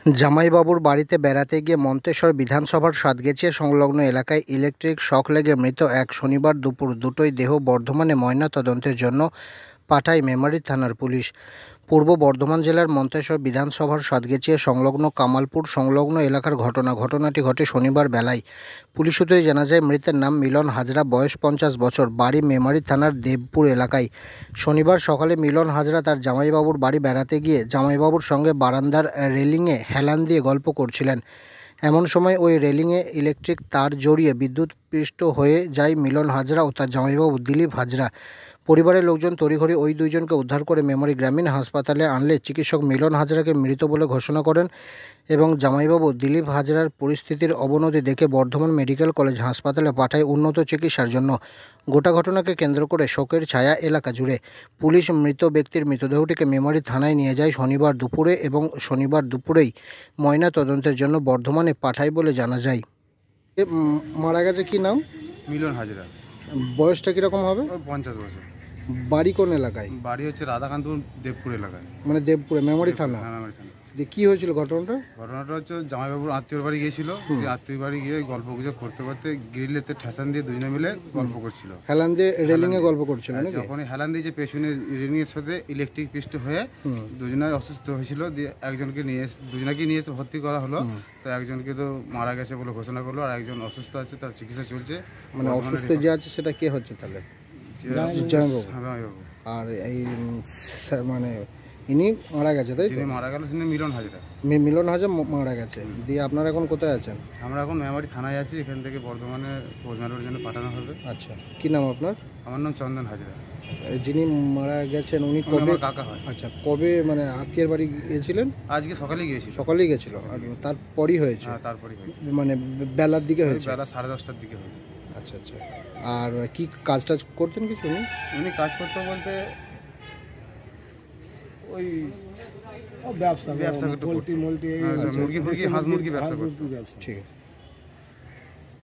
জামাইবাবুর বাড়িতে বেড়াতে গিয়ে মন্তেশ্বর বিধানসভার সাতগেছিয়া সংলগ্ন এলাকায় ইলেকট্রিক শক লেগে মৃত এক শনিবার দুপুর দুটোয় দেহ বর্ধমানে ময়নাতদন্তের জন্য পাঠায় মেমারি থানার পুলিশ। পূর্ব বর্ধমান জেলার মন্তেশ্বর বিধানসভার সাতগেছিয়া সংলগ্ন কামালপুর সংলগ্ন এলাকার ঘটনাটি ঘটে শনিবার বেলায়। পুলিশ সূত্রে জানা যায়, মৃতের নাম মিলন হাজরা, বয়স 50 বছর, বাড়ি মেমারি থানার দেবপুর এলাকায়। শনিবার সকালে মিলন হাজরা তার জামাইবাবুর বাড়ি বেড়াতে গিয়ে জামাইবাবুর সঙ্গে বারান্দার রেলিংয়ে হেলান দিয়ে গল্প করছিলেন। এমন সময় ওই রেলিংয়ে ইলেকট্রিক তার জড়িয়ে বিদ্যুৎস্পৃষ্ট হয়ে যায় মিলন হাজরা ও তার জামাইবাবু দিলীপ হাজরা। পরিবারের লোকজন তড়িঘড়ি ওই দুইজনকে উদ্ধার করে মেমারি গ্রামীণ হাসপাতালে আনলে চিকিৎসক মিলন হাজরাকে মৃত বলে ঘোষণা করেন এবং জামাইবাবু দিলীপ হাজরার পরিস্থিতির অবনতি দেখে বর্ধমান মেডিকেল কলেজ হাসপাতালে পাঠায় উন্নত চিকিৎসার জন্য। গোটা ঘটনাকে কেন্দ্র করে শোকের ছায়া এলাকা জুড়ে। পুলিশ মৃত ব্যক্তির মৃতদেহটিকে মেমারি থানায় নিয়ে যায় শনিবার দুপুরে এবং শনিবার দুপুরেই ময়না তদন্তের জন্য বর্ধমানে পাঠায় বলে জানা যায়। মারা গেছে কি নাম? মিলন হাজরা। বয়সটা কিরকম হবে? 50 বছর। বাড়ি কোন এলাকায়? বাড়ি হচ্ছে রাধাকান্তপুর, দেবপুর এলাকায়। মানে দেবপুরে, মেমারি থানা। মেমারি থানা। কি হয়েছিল ঘটনাটা? ঘটনাটা হচ্ছে জামাইবাবুর আত্মীয়র বাড়ি গিয়েছিল। আত্মীয় বাড়ি গিয়ে গল্প গুজব করতে করতে গ্রিলেতে ঠেসান দিয়ে দুজনে মিলে গল্প করছিল। হেলান দিয়ে রেলিংয়ে গল্প করছিল নাকি? যখনই হেলান দিয়েছে পেছনে রেলিংয়ের সাথে ইলেকট্রিক পিষ্ট হয়ে দুজনে অসুস্থ হয়েছিল। দিয়ে দুজনকে নিয়ে এসে ভর্তি করা হলো। তো একজনকে তো মারা গেছে বলে ঘোষণা করলো, আর একজন অসুস্থ আছে, তার চিকিৎসা চলছে। মানে অসুস্থ যে আছে সেটা কে হচ্ছে তাহলে? জামাইবাবু। আর এই মানে ইনি মারা গেছে, তাই তো? মারা গেল তিনি মিলন হাজরা। মিলন হাজরা মারা গেছে। দিয়ে আপনারা এখন কোথায় আছেন? আমরা এখন মেমারি থানায় আছি। এখান থেকে বর্ধমানে পোস্টমর্টমের জন্য পাঠানো হবে। আচ্ছা, কি নাম আপনার? আমার নাম চন্দন হাজরা। যিনি মারা গেছেন উনি কবে? কাকা হয়। আচ্ছা, কবে মানে আত্মীয়ের বাড়ি গিয়েছিলেন? আজকে সকালে গিয়েছিল। সকালেই গেছিল, আর তারপরই হয়েছে? হ্যাঁ, তারপরই হয়েছে। মানে বেলার দিকে হয়েছে? বেলা 10:30টার দিকে হয়েছে। আচ্ছা আচ্ছা। আর কি কাজ টাজ করতেন কিছু উনি কাজ করতে বলতে ওই ব্যবসা মুরগি হাঁস মুরগি ব্যবসা করতো। ঠিক আছে।